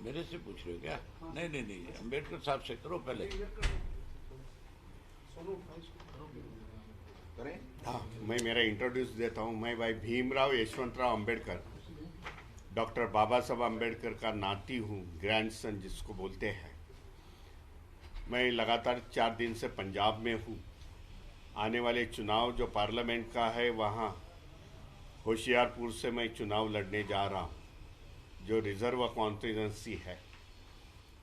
मेरे से पूछ रहे हो क्या? नहीं नहीं नहीं, अम्बेडकर साहब से करो पहले। करें? हाँ, मैं मेरा इंट्रोड्यूस देता हूँ। मैं भाई भीमराव यशवंतराव अम्बेडकर, डॉक्टर बाबा साहब अम्बेडकर का नाती हूँ, ग्रैंडसन जिसको बोलते हैं। मैं लगातार 4 दिन से पंजाब में हूँ। आने वाले चुनाव जो पार्लियामेंट का है, वहाँ होशियारपुर से मैं चुनाव लड़ने जा रहा हूँ, जो रिजर्व कॉन्स्टिट्यूंसी है।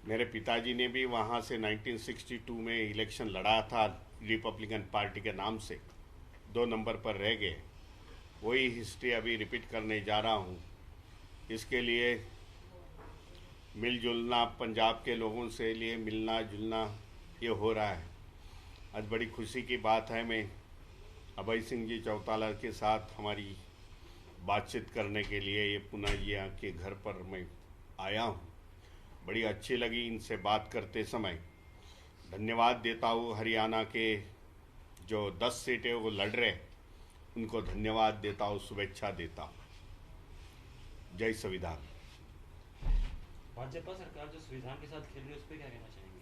मेरे पिताजी ने भी वहाँ से 1962 में इलेक्शन लड़ा था, रिपब्लिकन पार्टी के नाम से 2 नंबर पर रह गए। वही हिस्ट्री अभी रिपीट करने जा रहा हूँ। इसके लिए मिलजुलना, पंजाब के लोगों से लिए मिलना जुलना ये हो रहा है। आज बड़ी खुशी की बात है, मैं अभय सिंह जी चौटाला के साथ हमारी बातचीत करने के लिए ये पुनः ये के घर पर मैं आया हूँ। बड़ी अच्छी लगी इनसे बात करते समय। धन्यवाद देता हूँ हरियाणा के जो 10 सीटें वो लड़ रहे, उनको धन्यवाद देता हूँ, शुभेच्छा देता हूँ। जय संविधान। भाजपा सरकार जो संविधान के साथ खेल रही है उस पर क्या कहना चाहेंगे?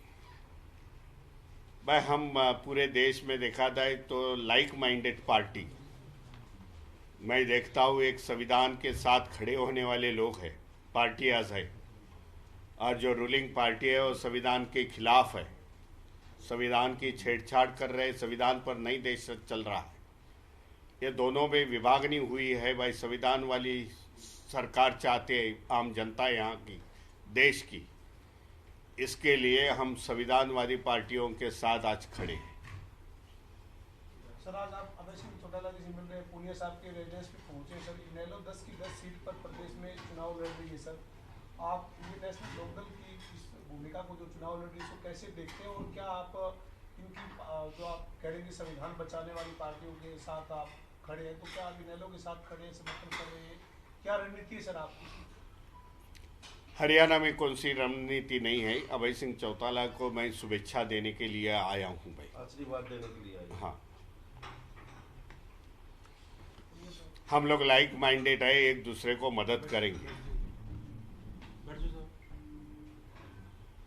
भाई हम पूरे देश में देखा जाए तो लाइक माइंडेड पार्टी मैं देखता हूँ, एक संविधान के साथ खड़े होने वाले लोग हैं, पार्टियाज है। और जो रूलिंग पार्टी है वो संविधान के खिलाफ है, संविधान की छेड़छाड़ कर रहे, संविधान पर नहीं देश चल रहा है। ये दोनों में विभागनी हुई है। भाई संविधान वाली सरकार चाहते हैं आम जनता यहाँ की, देश की। इसके लिए हम संविधानवादी पार्टियों के साथ आज खड़े हैं। सर, आज आप अभय सिंह चौटाला जी से मिल रहे हैं, पूनिया साहब के रेजिडेंस पे पहुंचे। सर, इनेलो 10 की 10 सीट पर प्रदेश में चुनाव लड़ रही है। सर, आप इंडियन नेशनल लोकदल की इस भूमिका को, जो चुनाव लड़ रही है, इसको कैसे देखते हैं? और क्या आप इनकी जो आप कह रहे हैं कि संविधान बचाने वाली पार्टियों के साथ आप खड़े हैं, तो क्या आप इनेलो के साथ खड़े हैं, समर्थन कर रहे हैं? क्या रणनीति है सर आपकी? हरियाणा में कौन सी रणनीति नहीं है। अभय सिंह चौटाला को मैं शुभेच्छा देने के लिए आया हूँ भाई, आशीर्वाद देने के लिए आए। हाँ, हम लोग लाइक माइंडेड है, एक दूसरे को मदद करेंगे।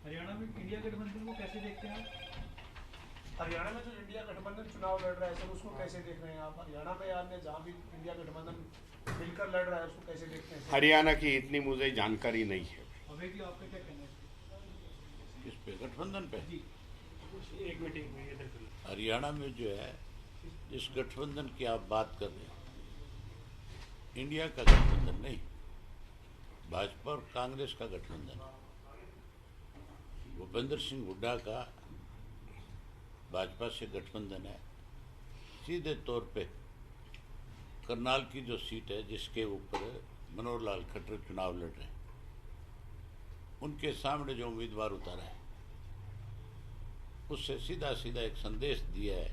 हरियाणा में इंडिया गठबंधन को कैसे देखते हैं आप? हरियाणा में जो इंडिया गठबंधन चुनाव लड़ रहा है सर, उसको कैसे देख रहे हैं आप? हरियाणा में आपने जहाँ भी इंडिया गठबंधन मिलकर लड़ रहा है, उसको कैसे देखते हैं? हरियाणा की इतनी मुझे जानकारी नहीं है। अभय जी, आपका क्या कहना है इस पे गठबंधन पे जी? एक मीटिंग में इधर कर लो। हरियाणा में जो है, जिस गठबंधन की आप बात कर रहे हैं, इंडिया का गठबंधन नहीं, भाजपा और कांग्रेस का गठबंधन है। भूपेंद्र सिंह हुड्डा का भाजपा से गठबंधन है। सीधे तौर पे करनाल की जो सीट है, जिसके ऊपर मनोहर लाल खट्टर चुनाव लड़ रहे हैं, उनके सामने जो उम्मीदवार उतारा है, उससे सीधा सीधा एक संदेश दिया है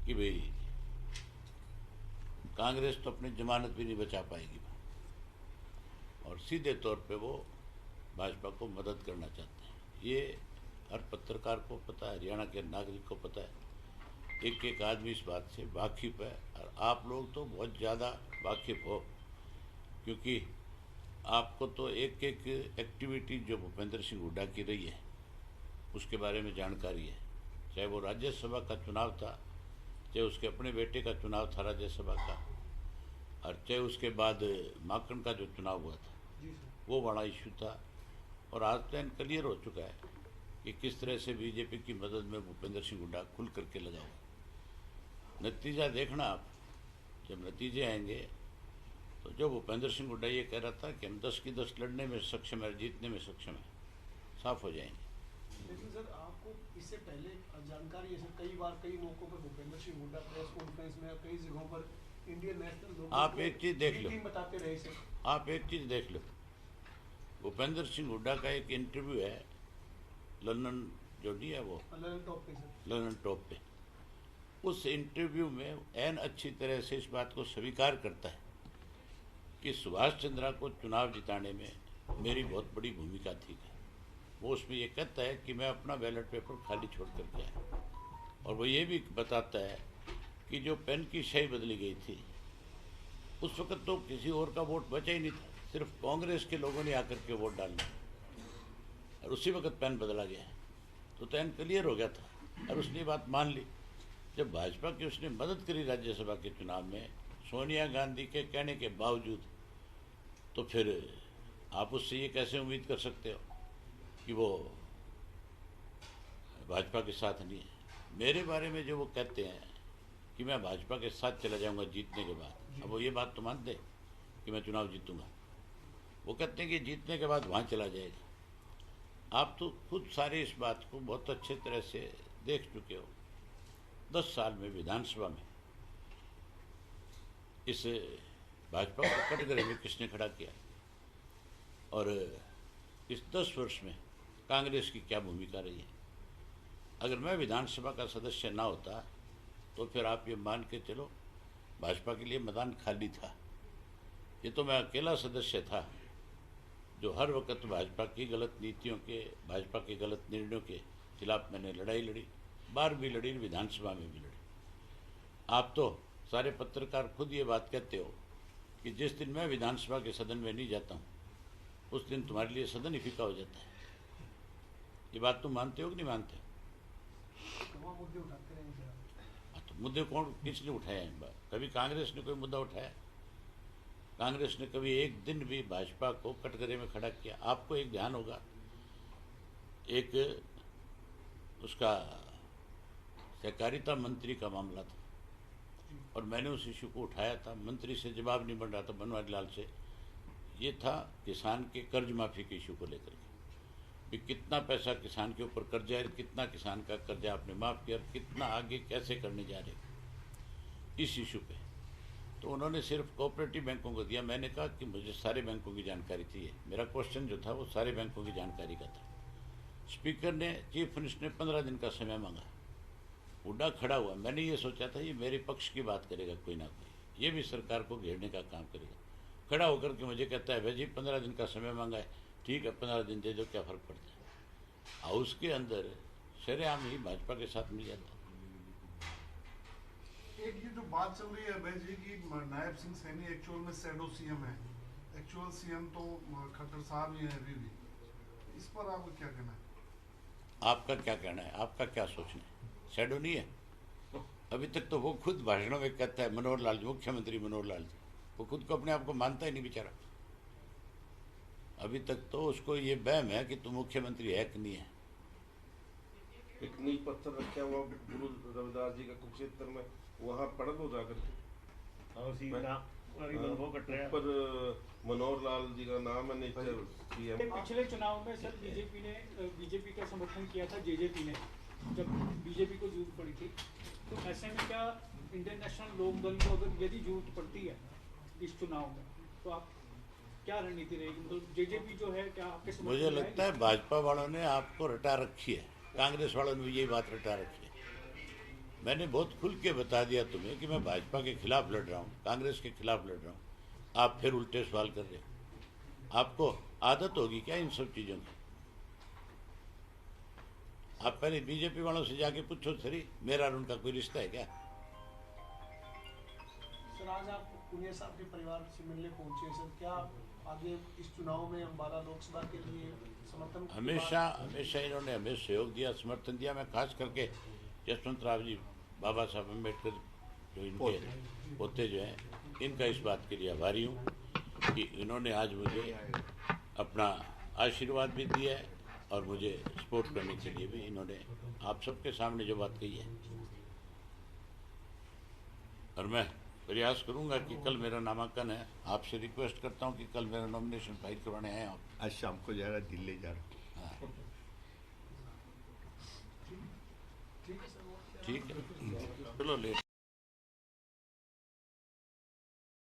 कि भाई कांग्रेस तो अपनी जमानत भी नहीं बचा पाएगी, और सीधे तौर पे वो भाजपा को मदद करना चाहते हैं। ये हर पत्रकार को पता है, हरियाणा के नागरिक को पता है, एक एक आदमी इस बात से वाकिफ है। और आप लोग तो बहुत ज़्यादा वाकिफ हो, क्योंकि आपको तो एक एक एक्टिविटी जो भूपेंद्र सिंह हुड्डा की रही है उसके बारे में जानकारी है। चाहे वो राज्यसभा का चुनाव था, चाहे उसके अपने बेटे का चुनाव था राज्यसभा का, और चाहे उसके बाद माकन का जो चुनाव हुआ था वो बड़ा इशू था। और आज प्लान क्लियर हो चुका है कि किस तरह से बीजेपी की मदद में भूपेंद्र सिंह हुड्डा खुल करके लगा हुआ। नतीजा देखना आप, जब नतीजे आएंगे तो जो भूपेंद्र सिंह हुड्डा ये कह रहा था कि हम 10 की 10 लड़ने में सक्षम है, जीतने में सक्षम है, साफ हो जाएंगे। लेकिन सर, आपको इससे पहले जानकारी है सर, कई बार कई मौकों पर भूपेंद्र सिंह हुड्डा प्रेस कॉन्फ्रेंस में कई जगहों पर इंडियन नेशनल लोकदल आप एक चीज़ देख लो, बताते रहे सर। आप एक चीज़ देख लो, भूपेंद्र सिंह हुड्डा का एक इंटरव्यू है लंदन, जो दिया वो लंदन टॉप पे सर, लंदन टॉप पे। उस इंटरव्यू में एन अच्छी तरह से इस बात को स्वीकार करता है कि सुभाष चंद्रा को चुनाव जिताने में मेरी बहुत बड़ी भूमिका थी। वो उसमें ये कहता है कि मैं अपना बैलेट पेपर खाली छोड़ करके आया, और वो ये भी बताता है कि जो पेन की स्याही बदली गई थी, उस वक्त तो किसी और का वोट बचा ही नहीं था, सिर्फ कांग्रेस के लोगों ने आकर के वोट डालना और उसी वक्त पैन बदला गया तो पैन क्लियर हो गया था और उसने बात मान ली। जब भाजपा की उसने मदद करी राज्यसभा के चुनाव में सोनिया गांधी के कहने के बावजूद, तो फिर आप उससे ये कैसे उम्मीद कर सकते हो कि वो भाजपा के साथ नहीं है। मेरे बारे में जो वो कहते हैं कि मैं भाजपा के साथ चला जाऊंगा जीतने के बाद, अब वो ये बात तो मानते हैं कि मैं चुनाव जीतूंगा, वो कहते हैं कि जीतने के बाद वहाँ चला जाएगा। आप तो खुद सारे इस बात को बहुत अच्छे तरह से देख चुके हो। 10 साल में विधानसभा में इस भाजपा को कटघरे में किसने खड़ा किया और इस 10 वर्ष में कांग्रेस की क्या भूमिका रही है। अगर मैं विधानसभा का सदस्य ना होता तो फिर आप ये मान के चलो भाजपा के लिए मैदान खाली था। ये तो मैं अकेला सदस्य था जो हर वक्त भाजपा की गलत नीतियों के, भाजपा के गलत निर्णयों के खिलाफ मैंने लड़ाई लड़ी, बार भी लड़ी, विधानसभा में भी लड़ी। आप तो सारे पत्रकार खुद ये बात कहते हो कि जिस दिन मैं विधानसभा के सदन में नहीं जाता हूँ उस दिन तुम्हारे लिए सदन ही फीका हो जाता है। ये बात तुम मानते हो कि नहीं मानते? वहाँ मुद्दे उठाते रहेंगे आप। तो मुद्दे कौन किसने उठाए हैं? कभी कांग्रेस ने कोई मुद्दा उठाया? कांग्रेस ने कभी एक दिन भी भाजपा को कटघरे में खड़ा किया? आपको एक ध्यान होगा, एक उसका सहकारिता मंत्री का मामला था और मैंने उस इशू को उठाया था। मंत्री से जवाब नहीं बन रहा था, बनवारी लाल से। ये था किसान के कर्ज माफी के इशू को लेकर के कि कितना पैसा किसान के ऊपर कर्जा है, कितना किसान का कर्जा आपने माफ किया, कितना आगे कैसे करने जा रहे इस इशू पे। तो उन्होंने सिर्फ कोऑपरेटिव बैंकों को दिया। मैंने कहा कि मुझे सारे बैंकों की जानकारी चाहिए। मेरा क्वेश्चन जो था वो सारे बैंकों की जानकारी का था। स्पीकर ने, चीफ मिनिस्टर ने 15 दिन का समय मांगा। उड्डा खड़ा हुआ। मैंने ये सोचा था ये मेरे पक्ष की बात करेगा कोई ना कोई, ये भी सरकार को घेरने का काम करेगा। खड़ा होकर के मुझे कहता है भाई जी 15 दिन का समय मांगा है, ठीक है 15 दिन दे दो, क्या फ़र्क पड़ता है। हाउस के अंदर शरेआम ही भाजपा के साथ मिल जाता है। एक ये जो बात चल रही है अभय जी की नायब सिंह सैनी एक्चुअल में शैडो सीएम है, एक्चुअल सीएम तो खट्टर साहब ही है अभी भी, इस पर आपका क्या कहना है? आपका क्या कहना है? आपका क्या सोचना है? शैडो नहीं है? अभी तक तो वो खुद भाषणों में कहता है, मनोहर लाल जी, मुख्यमंत्री मनोहर लाल जी, वो खुद को अपने आप को मानता ही नहीं बेचारा। अभी तक तो उसको ये वहम है कि तुम मुख्यमंत्री है कि नहीं है। एक नींव पत्थर रखा हुआ गुरु रविदास जी का कुरुक्षेत्र में, वहाँ पढ़ लो जाकर ऊपर मनोहर लाल जी का नाम है नेचर सीएम। पिछले चुनाव में सर बीजेपी का समर्थन किया था जेजेपी ने, जब बीजेपी को जरूरत पड़ी थी। तो ऐसे में क्या इंडियन नेशनल लोक दल को अगर यदि जरूरत पड़ती है इस चुनाव में तो आप क्या रणनीति रहेगी? मतलब जेजेपी जो है क्या आपके समर्थन? मुझे लगता है भाजपा वालों ने आपको रटा रखी है, कांग्रेस वालों ने भी यही बात रटा रखी है। मैंने बहुत खुल के बता दिया तुम्हें कि मैं भाजपा के खिलाफ लड़ रहा हूँ, कांग्रेस के खिलाफ लड़ रहा हूँ। आप फिर उल्टे सवाल कर रहे हो। आपको आदत होगी क्या इन सब चीज़ों की? आप पहले बीजेपी वालों से जाके पूछो सरी, मेरा और उनका कोई रिश्ता है क्या? सर आज आप पुनिया साहब के परिवार से मिलने पहुंचे सर, क्या आगे इस चुनाव में अम्बाला लोकसभा के लिए समर्थन? हमेशा इन्होंने हमें सहयोग दिया, समर्थन दिया। मैं खास करके यशवंत राव जी, बाबा साहब अम्बेडकर जो इनके पोते जो हैं, इनका इस बात के लिए आभारी हूँ कि इन्होंने आज मुझे अपना आशीर्वाद भी दिया है और मुझे सपोर्ट करने के लिए भी इन्होंने आप सबके सामने जो बात कही है। और मैं प्रयास करूंगा कि कल मेरा नामांकन है। आपसे रिक्वेस्ट करता हूं कि कल मेरा नॉमिनेशन फाइल करवाने आए आप। आज शाम को जा रहा, दिल्ली जा रहा। ठीक है, चलो लेट